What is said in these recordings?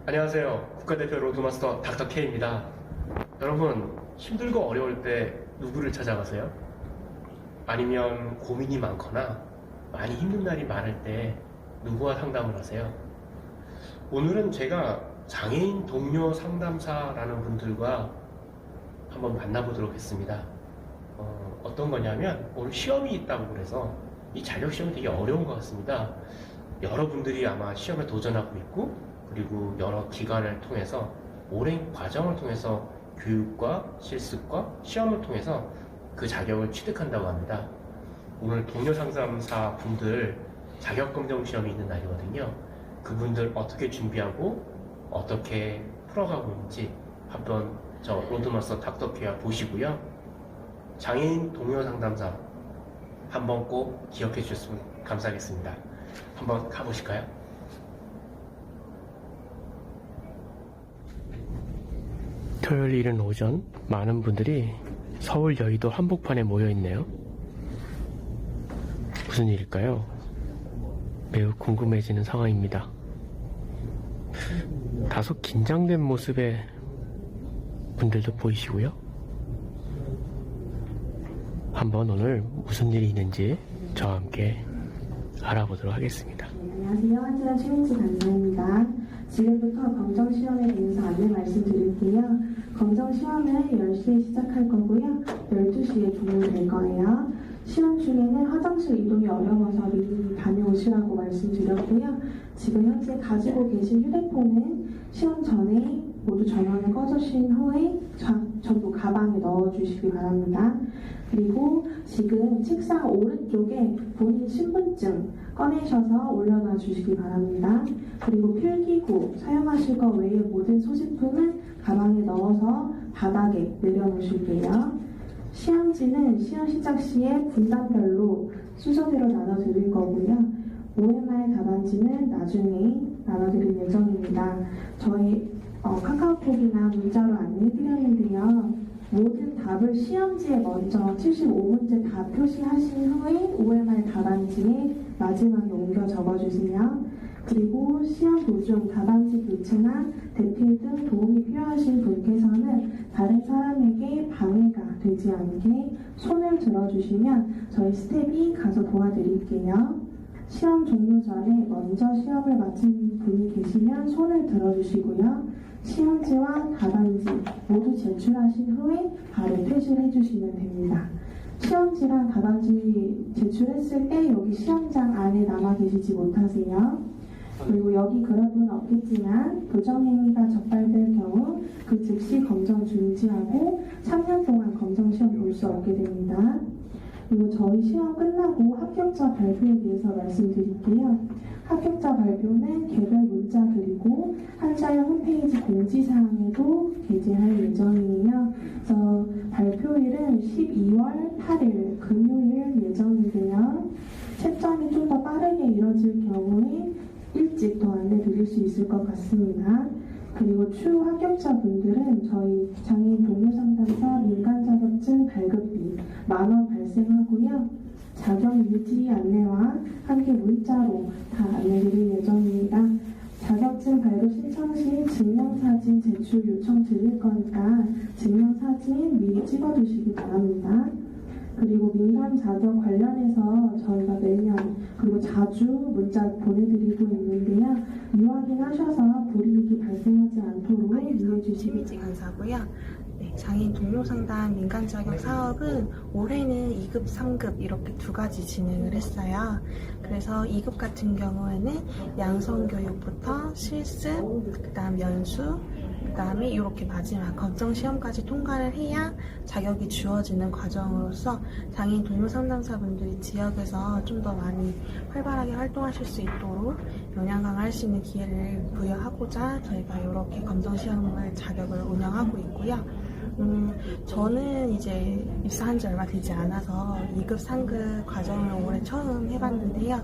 안녕하세요. 국가대표 로드마스터 닥터 K입니다. 여러분, 힘들고 어려울 때 누구를 찾아가세요? 아니면 고민이 많거나 많이 힘든 날이 많을 때 누구와 상담을 하세요? 오늘은 제가 장애인 동료 상담사라는 분들과 한번 만나보도록 했습니다. 어떤 거냐면 오늘 시험이 있다고 그래서 이 자격시험이 되게 어려운 것 같습니다. 여러분들이 아마 시험에 도전하고 있고 그리고 여러 기관을 통해서 오랜 과정을 통해서 교육과 실습과 시험을 통해서 그 자격을 취득한다고 합니다. 오늘 동료 상담사 분들 자격검정 시험이 있는 날이거든요. 그분들 어떻게 준비하고 어떻게 풀어가고 있는지 한번 저 로드마스터 닥터 K와 보시고요. 장애인 동료 상담사 한번 꼭 기억해 주셨으면 감사하겠습니다. 한번 가보실까요? 토요일 이른 오전 많은 분들이 서울 여의도 한복판에 모여있네요. 무슨 일일까요? 매우 궁금해지는 상황입니다. 다소 긴장된 모습의 분들도 보이시고요. 한번 오늘 무슨 일이 있는지 저와 함께 알아보도록 하겠습니다. 안녕하세요. 한지연 최민지 간사입니다. 지금부터 검정시험에 대해서 안내 말씀드릴게요. 검정시험은 10시에 시작할 거고요. 12시에 종료될 거예요. 시험 중에는 화장실 이동이 어려워서 미리 다녀오시라고 말씀드렸고요. 지금 현재 가지고 계신 휴대폰은 시험 전에 모두 전원을 꺼주신 후에 전부 가방에 넣어주시기 바랍니다. 그리고 지금 책상 오른쪽에 본인 신분증 꺼내셔서 올려놔 주시기 바랍니다. 그리고 필기구 사용하실 것 외에 모든 소지품은 가방에 넣어서 바닥에 내려놓으실게요. 시험지는 시험 시작 시에 분단별로 순서대로 나눠드릴 거고요. OMR 답안지는 나중에 나눠드릴 예정입니다. 저희 카카오톡이나 문자로 안내해드렸는데요. 모든 답을 시험지에 먼저 75문제 다 표시하신 후에 OMR 답안지에 마지막에 옮겨 적어주세요. 그리고 시험 도중 답안지 교체나 대필 등 도움이 필요하신 분께서는 다른 사람에게 방해가 되지 않게 손을 들어주시면 저희 스텝이 가서 도와드릴게요. 시험 종료 전에 먼저 시험을 마친 분이 계시면 손을 들어주시고요. 시험지와 답안지 모두 제출하신 후에 바로 퇴실해 주시면 됩니다. 시험지랑 답안지 제출했을 때 여기 시험장 안에 남아 계시지 못하세요. 그리고 여기 그럴 분은 없겠지만 부정행위가 적발될 경우 그 즉시 검정 중지하고 3년 동안 검정시험 볼 수 없게 됩니다. 그리고 저희 시험 끝나고 합격자 발표에 대해서 말씀드릴게요. 합격자 발표는 개별 문자 그리고 한자연 홈페이지 공지사항에도 게재할 예정이에요. 그래서 발표일은 12월 8일 금요일 예정인데요. 채점이 좀 더 빠르게 이뤄질 경우에 일찍 더 안내드릴 수 있을 것 같습니다. 그리고 추후 합격자분들은 저희 장애인 동료 상담사 민간 자격증 발급비 10,000원 발생하고요. 자격 유지 안내와 함께 문자로 다 안내드릴 예정입니다. 자격증 발급 신청 시 증명사진 제출 요청 드릴 거니까 증명사진 미리 찍어두시기 바랍니다. 그리고 민간 자격 관련해서 저희가 매년 그리고 자주 문자 보내드리고 있는데요. 미확인하셔서 불이익이 발생하지 않도록 유의해 주시기 간사고요. 네, 장애인 동료 상담 민간 자격 사업은 올해는 2급, 3급 이렇게 두 가지 진행을 했어요. 그래서 2급 같은 경우에는 양성 교육부터 실습, 그다음 연수, 그다음에 이렇게 마지막 검정 시험까지 통과를 해야 자격이 주어지는 과정으로서 장애인 동료 상담사분들이 지역에서 좀 더 많이 활발하게 활동하실 수 있도록 역량 강화할 수 있는 기회를 부여하고자 저희가 이렇게 검정 시험을 자격을 운영하고 있고요. 저는 이제 입사한 지 얼마 되지 않아서 2급, 3급 과정을 올해 처음 해봤는데요.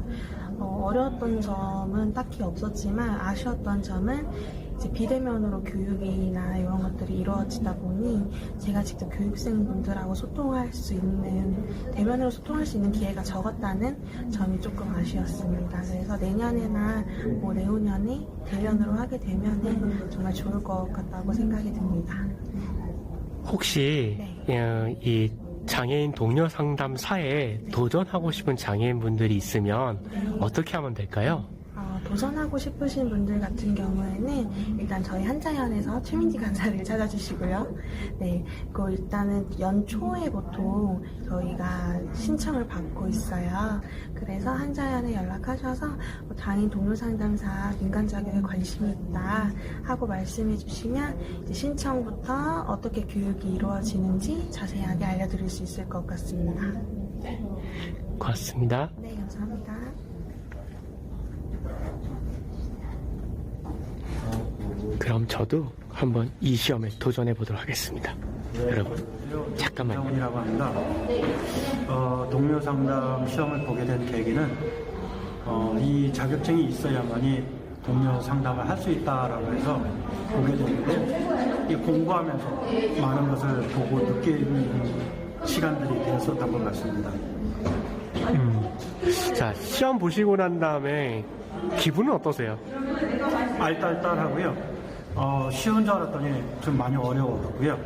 어려웠던 점은 딱히 없었지만 아쉬웠던 점은 이제 비대면으로 교육이나 이런 것들이 이루어지다 보니 제가 직접 교육생분들하고 소통할 수 있는, 대면으로 소통할 수 있는 기회가 적었다는 점이 조금 아쉬웠습니다. 그래서 내년이나 뭐 내후년에 대면으로 하게 되면 정말 좋을 것 같다고 생각이 듭니다. 혹시 이 장애인 동료 상담사에 도전하고 싶은 장애인분들이 있으면 어떻게 하면 될까요? 도전하고 싶으신 분들 같은 경우에는 일단 저희 한자연에서 최민지 간사를 찾아주시고요. 네, 그 일단은 연초에 보통 저희가 신청을 받고 있어요. 그래서 한자연에 연락하셔서 장애인 동료 상담사 민간 자격에 관심이 있다 하고 말씀해 주시면 이제 신청부터 어떻게 교육이 이루어지는지 자세하게 알려드릴 수 있을 것 같습니다. 고맙습니다. 네, 감사합니다. 그럼 저도 한번 이 시험에 도전해 보도록 하겠습니다. 여러분, 잠깐만요. 이라고 합니다. 동료 상담 시험을 보게 된 계기는 이 자격증이 있어야만이 동료 상담을 할 수 있다라고 해서 보게 됐는데, 이 공부하면서 많은 것을 보고 느끼는 시간들이 되었었던 것 같습니다. 자, 시험 보시고 난 다음에 기분은 어떠세요? 알딸딸하고요. 쉬운 줄 알았더니 좀 많이 어려웠고요.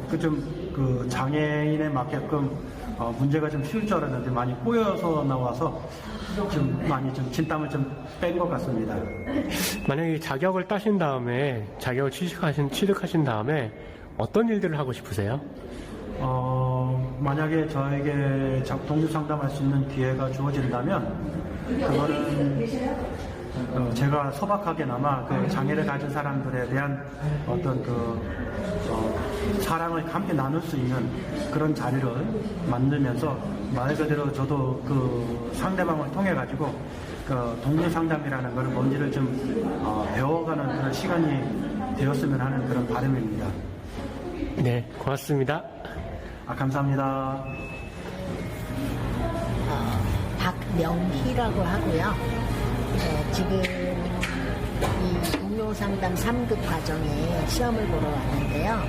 그 장애인에 맞게끔 문제가 좀 쉬울 줄 알았는데 많이 꼬여서 나와서 좀 많이 좀 진땀을 좀 뺀 것 같습니다. 만약에 자격을 따신 다음에, 자격을 취득하신 다음에 어떤 일들을 하고 싶으세요? 만약에 저에게 동료 상담할 수 있는 기회가 주어진다면, 그거는 제가 소박하게나마 그 장애를 가진 사람들에 대한 어떤 사랑을 함께 나눌 수 있는 그런 자리를 만들면서, 말 그대로 저도 그 상대방을 통해 가지고 그 동료 상담이라는 걸 뭔지를 좀 배워가는 그런 시간이 되었으면 하는 그런 바람입니다. 네, 고맙습니다. 감사합니다. 박명희라고 하고요. 지금 이 동료 상담 3급 과정에 시험을 보러 왔는데요.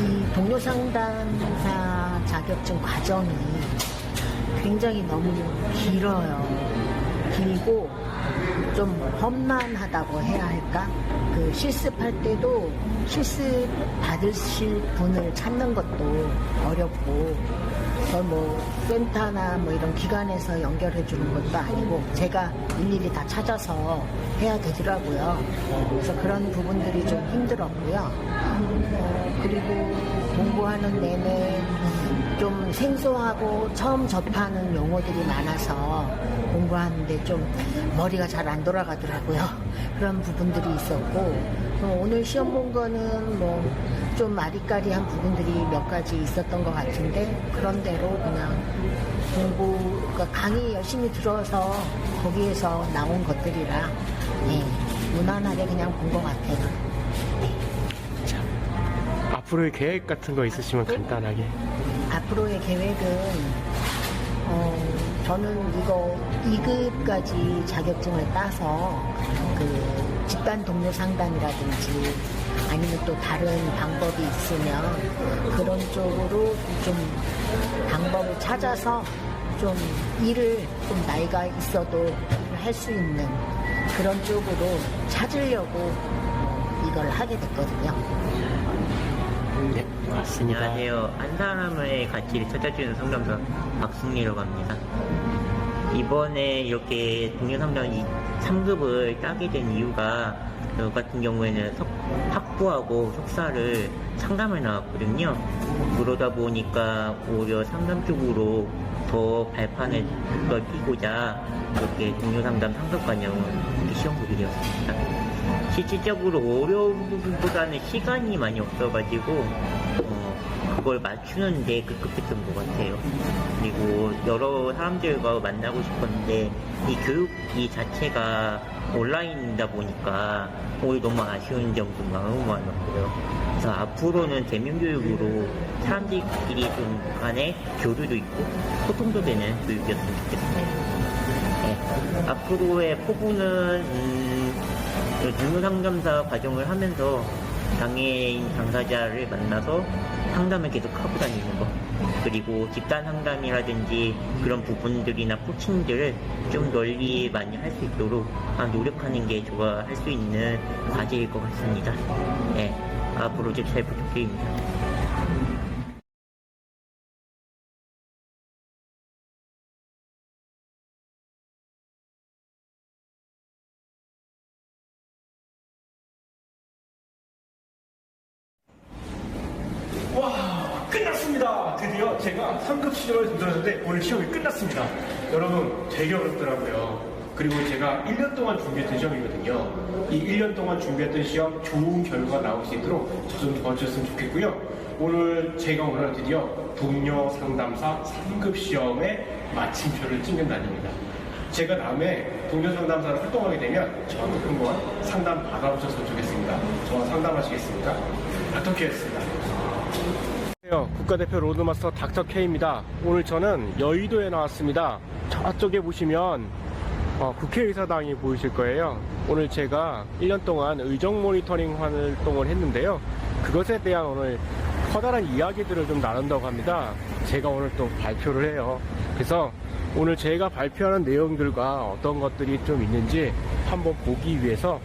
이 동료 상담사 자격증 과정이 굉장히 너무 길고 좀 험난하다고 해야 할까? 그 실습할 때도 실습 받으실 분을 찾는 것도 어렵고, 센터나 이런 기관에서 연결해 주는 것도 아니고 제가 일일이 다 찾아서 해야 되더라고요. 그래서 그런 부분들이 좀 힘들었고요. 그리고 공부하는 내내 좀 생소하고 처음 접하는 용어들이 많아서 공부하는데 좀 머리가 잘 안 돌아가더라고요. 그런 부분들이 있었고, 오늘 시험 본 거는 좀 아리까리한 부분들이 몇 가지 있었던 것 같은데, 그런 대로 그냥 그러니까 강의 열심히 들어서 거기에서 나온 것들이라 무난하게 그냥 본 것 같아요. 자, 앞으로의 계획 같은 거 있으시면 간단하게. 앞으로의 계획은 저는 이거 2급까지 자격증을 따서 그 집단 동료 상담이라든지 아니면 또 다른 방법이 있으면 그런 쪽으로 좀 방법을 찾아서 좀 일을 좀 나이가 있어도 할 수 있는 그런 쪽으로 찾으려고 이걸 하게 됐거든요. 네, 맞습니다. 안녕하세요. 한 사람의 가치를 찾아주는 상담사 박승리라고 합니다. 이번에 이렇게 동료 상담 3급을 따게 된 이유가 저 같은 경우에는 학부하고 석사를 상담을 나왔거든요. 그러다 보니까 오히려 상담 쪽으로 더 발판을 넓히고자 이렇게 동료 상담 3급 과정을 이렇게 시험 보게 되었습니다. 실질적으로 어려운 부분보다는 시간이 많이 없어가지고 그걸 맞추는데 급급했던 것 같아요. 그리고 여러 사람들과 만나고 싶었는데 이 교육이 자체가 온라인이다 보니까 오히려 너무 아쉬운 점도 너무 많았고요. 그래서 앞으로는 대면교육으로 사람들끼리 좀 간에 교류도 있고 소통도 되는 교육이었으면 좋겠어요. 네, 앞으로의 포부는 동료상담사 과정을 하면서 장애인 당사자를 만나서 상담을 계속 하고 다니는 거, 그리고 집단 상담이라든지 그런 부분들이나 코칭들을 좀 널리 많이 할 수 있도록 노력하는 게 좋아할 수 있는 과제일 것 같습니다. 네, 앞으로 좀 잘 부탁드립니다. 와, 끝났습니다. 드디어 제가 3급 시험을 도전했는데 오늘 시험이 끝났습니다. 여러분, 되게 어렵더라고요. 그리고 제가 1년 동안 준비했던 시험이거든요. 이 1년 동안 준비했던 시험 좋은 결과 나올 수 있도록 저 좀 도와주셨으면 좋겠고요. 오늘 드디어 동료 상담사 3급 시험에 마침표를 찍는 날입니다. 제가 다음에 동료 상담사로 활동하게 되면 저한테 한번 상담 받아보셨으면 좋겠습니다. 저와 상담하시겠습니까? 닥터 K였습니다. 안녕하세요. 국가대표 로드마스터 닥터 K입니다. 오늘 저는 여의도에 나왔습니다. 저쪽에 보시면 국회의사당이 보이실 거예요. 오늘 제가 1년 동안 의정 모니터링 활동을 했는데요. 그것에 대한 오늘 커다란 이야기들을 좀 나눈다고 합니다. 제가 오늘 또 발표를 해요. 그래서 오늘 제가 발표하는 내용들과 어떤 것들이 좀 있는지 한번 보기 위해서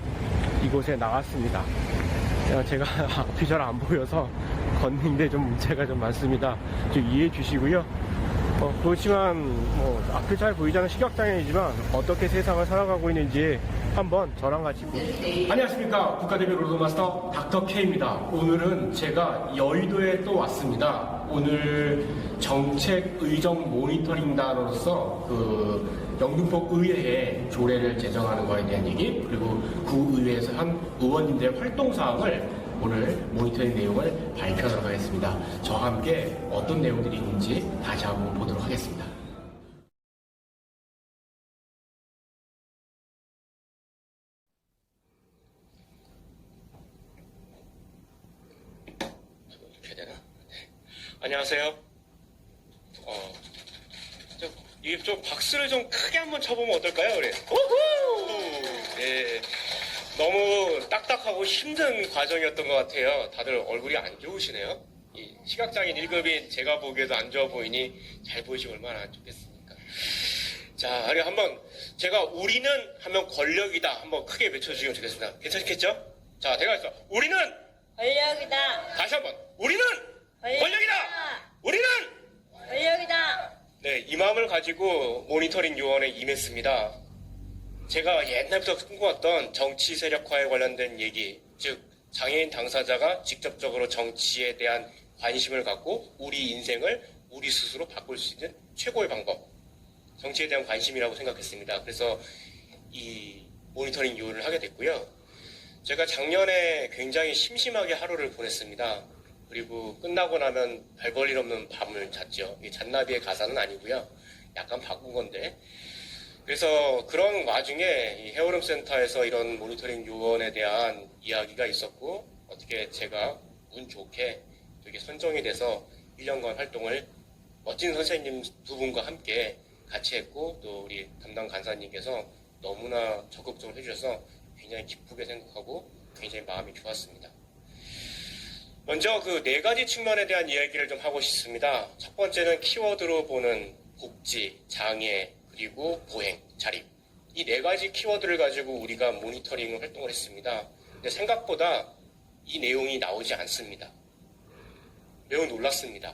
이곳에 나왔습니다. 제가 앞이 잘 안 보여서 걷는데 좀 문제가 좀 많습니다. 좀 이해해 주시고요. 그렇지만 앞이 잘 보이지 않는 시각장애이지만 어떻게 세상을 살아가고 있는지 한번 저랑 같이 보시죠. 안녕하십니까, 국가대표 로드마스터 닥터 K입니다. 오늘은 제가 여의도에 또 왔습니다. 오늘 정책 의정 모니터링단으로서 영등포 의회에 조례를 제정하는 거에 대한 얘기, 그리고 구의회에서 한 의원님들의 활동사항을 오늘 모니터링 내용을 발표하도록 하겠습니다. 저와 함께 어떤 내용들이 있는지 다시 한번 보도록 하겠습니다. 이렇게 되나? 네. 안녕하세요. 이게 좀 박수를 좀 크게 한번 쳐보면 어떨까요? 그래. 우후! 네. 너무 딱딱하고 힘든 과정이었던 것 같아요. 다들 얼굴이 안 좋으시네요. 이 시각장애인 1급인 제가 보기에도 안 좋아 보이니 잘 보이시면 얼마나 안 좋겠습니까? 자, 우리 한번 제가 우리는 하면 권력이다 한번 크게 외쳐주시면 좋겠습니다. 괜찮겠죠? 자, 제가 했어. 우리는 권력이다. 다시 한번. 우리는 권력이다. 우리는 권력이다. 네, 이 마음을 가지고 모니터링 요원에 임했습니다. 제가 옛날부터 꿈꿔왔던 정치 세력화에 관련된 얘기, 즉 장애인 당사자가 직접적으로 정치에 대한 관심을 갖고 우리 인생을 우리 스스로 바꿀 수 있는 최고의 방법, 정치에 대한 관심이라고 생각했습니다. 그래서 이 모니터링 요원을 하게 됐고요. 제가 작년에 굉장히 심심하게 하루를 보냈습니다. 그리고 끝나고 나면 별 볼일 없는 밤을 잤죠. 이게 잔나비의 가사는 아니고요. 약간 바꾼 건데. 그래서 그런 와중에 이 헤어룸 센터에서 이런 모니터링 요원에 대한 이야기가 있었고, 어떻게 제가 운 좋게 되게 선정이 돼서 1년간 활동을 멋진 선생님 두 분과 함께 같이 했고, 또 우리 담당 간사님께서 너무나 적극적으로 해주셔서 굉장히 기쁘게 생각하고 굉장히 마음이 좋았습니다. 먼저 그 4가지 측면에 대한 이야기를 좀 하고 싶습니다. 첫 번째는 키워드로 보는 복지, 장애, 그리고 보행, 자립. 이 4가지 키워드를 가지고 우리가 모니터링 활동을 했습니다. 근데 생각보다 이 내용이 나오지 않습니다. 매우 놀랐습니다.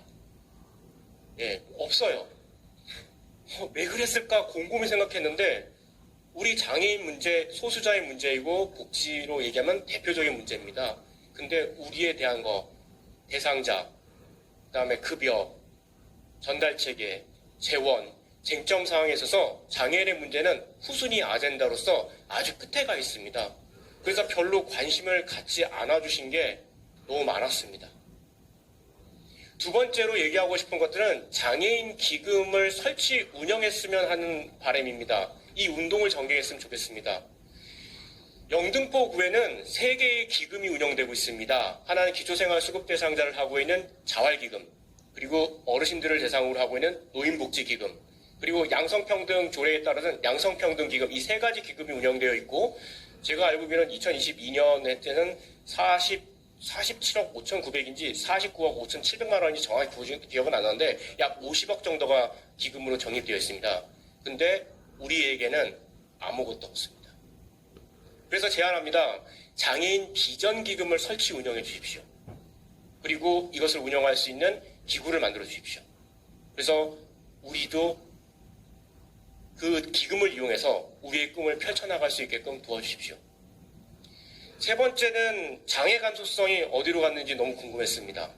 예, 없어요. 왜 그랬을까 곰곰이 생각했는데, 우리 장애인 문제, 소수자의 문제이고 복지로 얘기하면 대표적인 문제입니다. 근데 우리에 대한 거, 대상자, 그 다음에 급여, 전달체계, 재원, 쟁점 사항에 있어서 장애인의 문제는 후순위 아젠다로서 아주 끝에 가 있습니다. 그래서 별로 관심을 갖지 않아 주신 게 너무 많았습니다. 두 번째로 얘기하고 싶은 것들은 장애인 기금을 설치 운영했으면 하는 바람입니다. 이 운동을 전개했으면 좋겠습니다. 영등포 구에는 3개의 기금이 운영되고 있습니다. 하나는 기초생활수급 대상자를 하고 있는 자활기금, 그리고 어르신들을 대상으로 하고 있는 노인복지기금, 그리고 양성평등 조례에 따르는 양성평등기금, 이 3가지 기금이 운영되어 있고, 제가 알고 있기로는 2022년 때는 47억 5,900인지 49억 5,700만 원인지 정확히 기억은 안 나는데 약 50억 정도가 기금으로 적립되어 있습니다. 근데 우리에게는 아무것도 없습니다. 그래서 제안합니다. 장애인 비전기금을 설치 운영해 주십시오. 그리고 이것을 운영할 수 있는 기구를 만들어 주십시오. 그래서 우리도 그 기금을 이용해서 우리의 꿈을 펼쳐나갈 수 있게끔 도와주십시오. 세 번째는 장애 감수성이 어디로 갔는지 너무 궁금했습니다.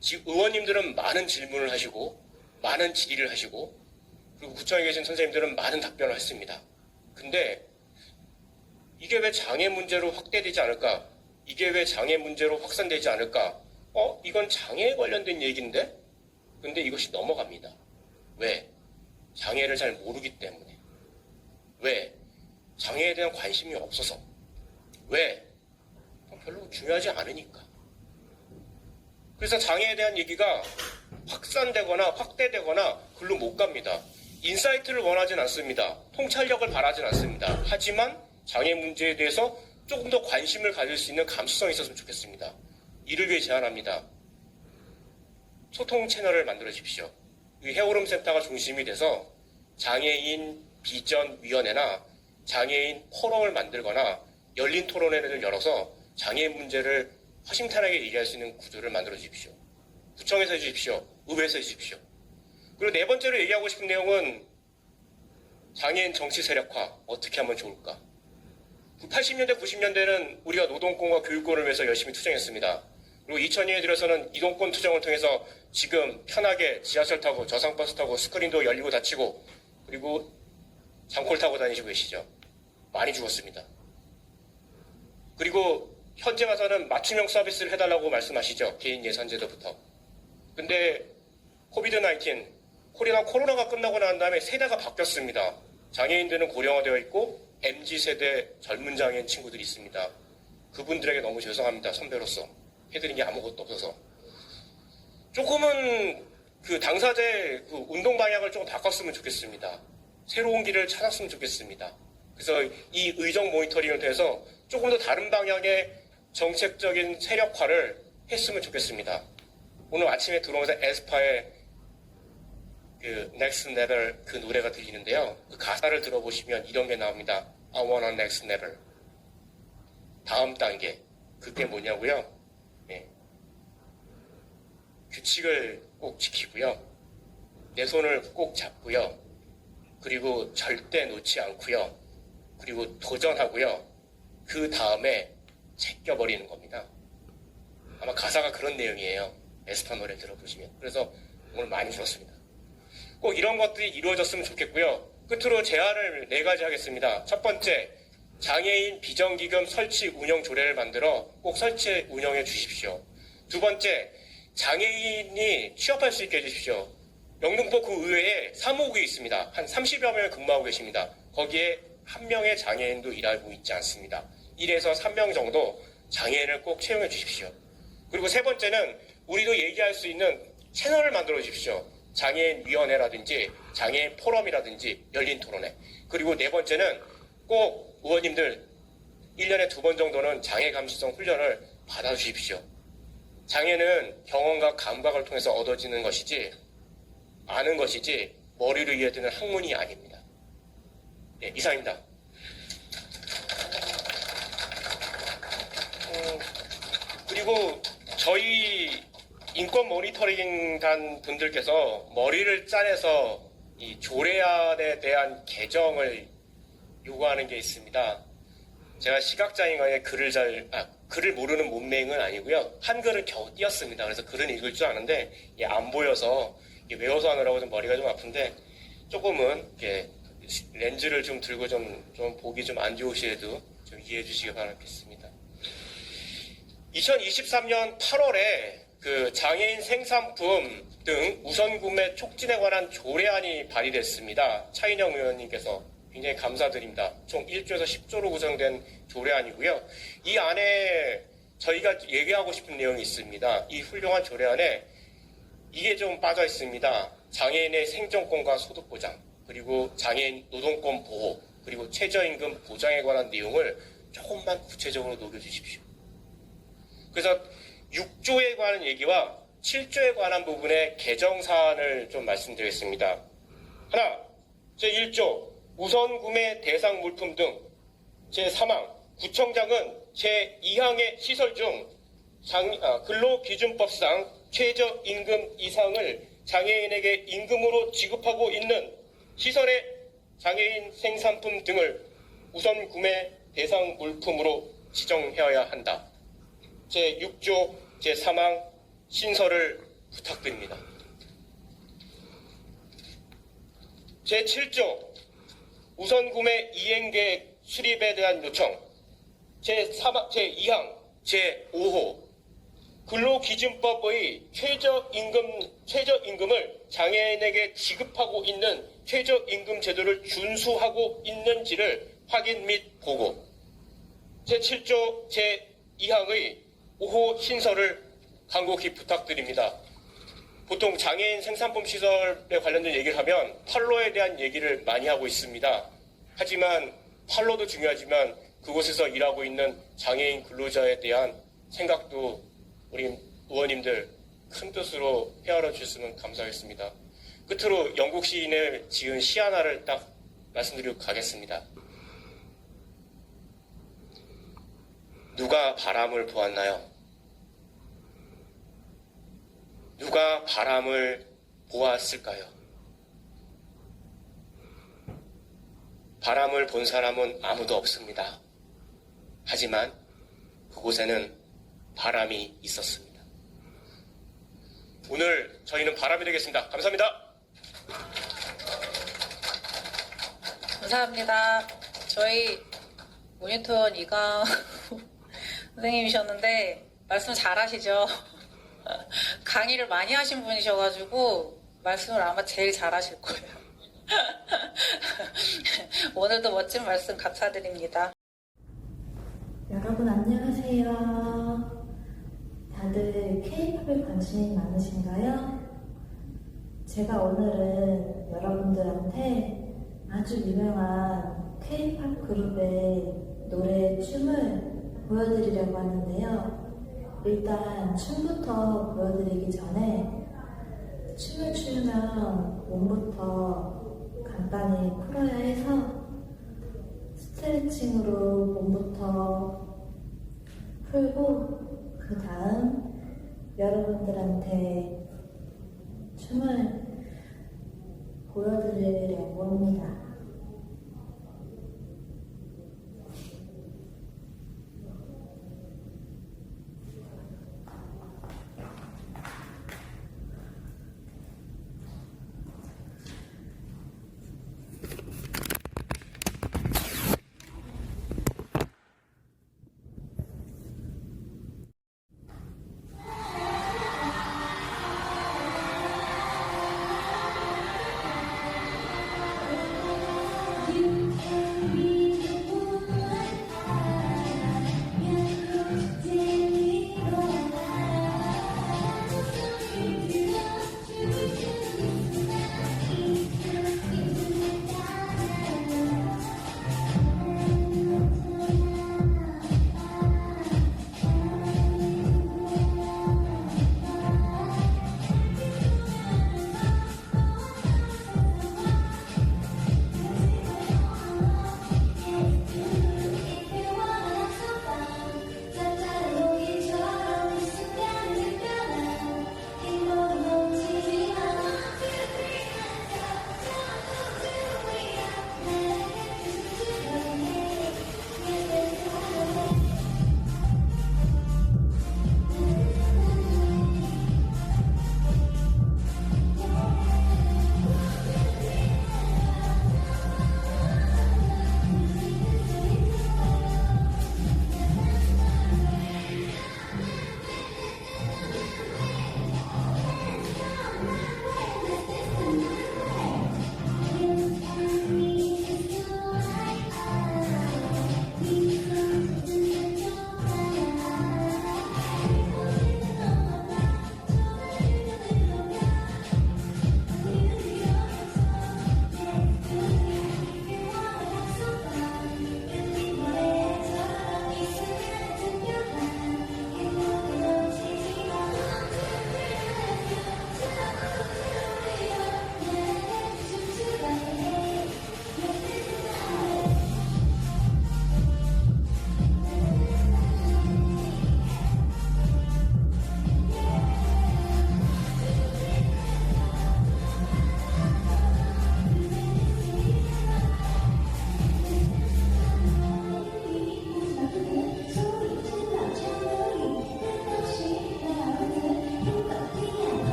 지금 의원님들은 많은 질문을 하시고 많은 질의를 하시고 그리고 구청에 계신 선생님들은 많은 답변을 했습니다. 근데 이게 왜 장애 문제로 확대되지 않을까? 이게 왜 장애 문제로 확산되지 않을까? 이건 장애에 관련된 얘기인데? 근데 이것이 넘어갑니다. 왜? 장애를 잘 모르기 때문에. 왜? 장애에 대한 관심이 없어서. 왜? 별로 중요하지 않으니까. 그래서 장애에 대한 얘기가 확산되거나 확대되거나 글로 못 갑니다. 인사이트를 원하진 않습니다. 통찰력을 바라진 않습니다. 하지만 장애 문제에 대해서 조금 더 관심을 가질 수 있는 감수성이 있었으면 좋겠습니다. 이를 위해 제안합니다. 소통 채널을 만들어 주십시오. 이 헤어룸 센터가 중심이 돼서 장애인 비전위원회나 장애인 포럼을 만들거나 열린 토론회를 열어서 장애인 문제를 허심탄회하게 얘기할 수 있는 구조를 만들어 주십시오. 구청에서 해주십시오. 의회에서 해주십시오. 그리고 네 번째로 얘기하고 싶은 내용은 장애인 정치 세력화 어떻게 하면 좋을까? 80년대, 90년대는 우리가 노동권과 교육권을 위해서 열심히 투쟁했습니다. 그리고 2000년에 들어서는 이동권 투쟁을 통해서 지금 편하게 지하철 타고 저상버스 타고 스크린도 열리고 닫히고 그리고 장콜 타고 다니시고 계시죠. 많이 죽었습니다. 그리고 현재 와서는 맞춤형 서비스를 해달라고 말씀하시죠. 개인 예산 제도부터. 근데 코비드-19, 코로나가 끝나고 난 다음에 세대가 바뀌었습니다. 장애인들은 고령화되어 있고 MZ세대 젊은 장애인 친구들이 있습니다. 그분들에게 너무 죄송합니다. 선배로서. 해드린 게 아무것도 없어서. 조금은 그 당사자의 그 운동 방향을 조금 바꿨으면 좋겠습니다. 새로운 길을 찾았으면 좋겠습니다. 그래서 이 의정 모니터링을 통해서 조금 더 다른 방향의 정책적인 세력화를 했으면 좋겠습니다. 오늘 아침에 들어오면서 에스파의 그 Next Level 그 노래가 들리는데요. 그 가사를 들어보시면 이런 게 나옵니다. I want a next level. 다음 단계. 그게 뭐냐고요? 예. 규칙을 꼭 지키고요. 내 손을 꼭 잡고요. 그리고 절대 놓지 않고요. 그리고 도전하고요. 그 다음에 제껴버리는 겁니다. 아마 가사가 그런 내용이에요. 에스파 노래 들어보시면. 그래서 오늘 많이 들었습니다. 꼭 이런 것들이 이루어졌으면 좋겠고요. 끝으로 제안을 4가지 하겠습니다. 첫 번째, 장애인 비전기금 설치 운영 조례를 만들어 꼭 설치 운영해 주십시오. 두 번째, 장애인이 취업할 수 있게 해주십시오. 영등포 구 의회에 사무국이 있습니다. 한 30여 명 근무하고 계십니다. 거기에 한 명의 장애인도 일하고 있지 않습니다. 1에서 3명 정도 장애인을 꼭 채용해 주십시오. 그리고 세 번째는 우리도 얘기할 수 있는 채널을 만들어 주십시오. 장애인위원회라든지 장애인 포럼이라든지 열린 토론회. 그리고 네 번째는 꼭 의원님들 1년에 2번 정도는 장애 감수성 훈련을 받아주십시오. 장애는 경험과 감각을 통해서 얻어지는 것이지 아는 것이지 머리로 이해되는 학문이 아닙니다. 네, 이상입니다. 그리고 저희 인권 모니터링단 분들께서 머리를 짜내서 이 조례안에 대한 개정을 요구하는 게 있습니다. 제가 시각장애인과의 글을 모르는 문맹은 아니고요. 한글은 겨우 띄었습니다. 그래서 글은 읽을 줄 아는데 안 보여서 외워서 하느라고 좀 머리가 좀 아픈데 조금은 이렇게 렌즈를 좀 들고 좀 보기 좀 안 좋으시더라도 좀 이해해 주시기 바라겠습니다. 2023년 8월에 그 장애인 생산품 등 우선 구매 촉진에 관한 조례안이 발의됐습니다. 차인영 의원님께서 굉장히 감사드립니다. 총 1조에서 10조로 구성된 조례안이고요. 이 안에 저희가 얘기하고 싶은 내용이 있습니다. 이 훌륭한 조례안에 이게 좀 빠져 있습니다. 장애인의 생존권과 소득 보장, 그리고 장애인 노동권 보호, 그리고 최저임금 보장에 관한 내용을 조금만 구체적으로 녹여주십시오. 그래서 6조에 관한 얘기와 7조에 관한 부분의 개정 사안을 좀 말씀드리겠습니다. 하나, 제1조 우선 구매 대상 물품 등 제3항 구청장은 제2항의 시설 중 근로기준법상 최저임금 이상을 장애인에게 임금으로 지급하고 있는 시설의 장애인 생산품 등을 우선 구매 대상 물품으로 지정해야 한다. 제6조 제3항 신설을 부탁드립니다. 제7조 우선 구매 이행계획 수립에 대한 요청, 제2항 제5호 근로기준법의 최저임금을 장애인에게 지급하고 있는 최저임금 제도를 준수하고 있는지를 확인 및 보고, 제7조 제2항의 5호 신설을 간곡히 부탁드립니다. 보통 장애인 생산품 시설에 관련된 얘기를 하면 판로에 대한 얘기를 많이 하고 있습니다. 하지만 판로도 중요하지만 그곳에서 일하고 있는 장애인 근로자에 대한 생각도 우리 의원님들 큰 뜻으로 헤아려 주셨으면 감사하겠습니다. 끝으로 영국 시인의 지은 시 하나를 딱 말씀드리고 가겠습니다. 누가 바람을 보았나요? 누가 바람을 보았을까요? 바람을 본 사람은 아무도 없습니다. 하지만 그곳에는 바람이 있었습니다. 오늘 저희는 바람이 되겠습니다. 감사합니다. 감사합니다. 저희 모니터 이강 선생님이셨는데 말씀 잘하시죠? 강의를 많이 하신 분이셔가지고 말씀을 아마 제일 잘하실 거예요. 오늘도 멋진 말씀 감사드립니다. 여러분 안녕하세요. 다들 K-팝에 관심이 많으신가요? 제가 오늘은 여러분들한테 아주 유명한 K-팝 그룹의 노래, 춤을 보여드리려고 하는데요. 일단 춤부터 보여드리기 전에 춤을 추면 몸부터 간단히 풀어야 해서 스트레칭으로 몸부터 풀고 그 다음 여러분들한테 춤을 보여드리려고 합니다.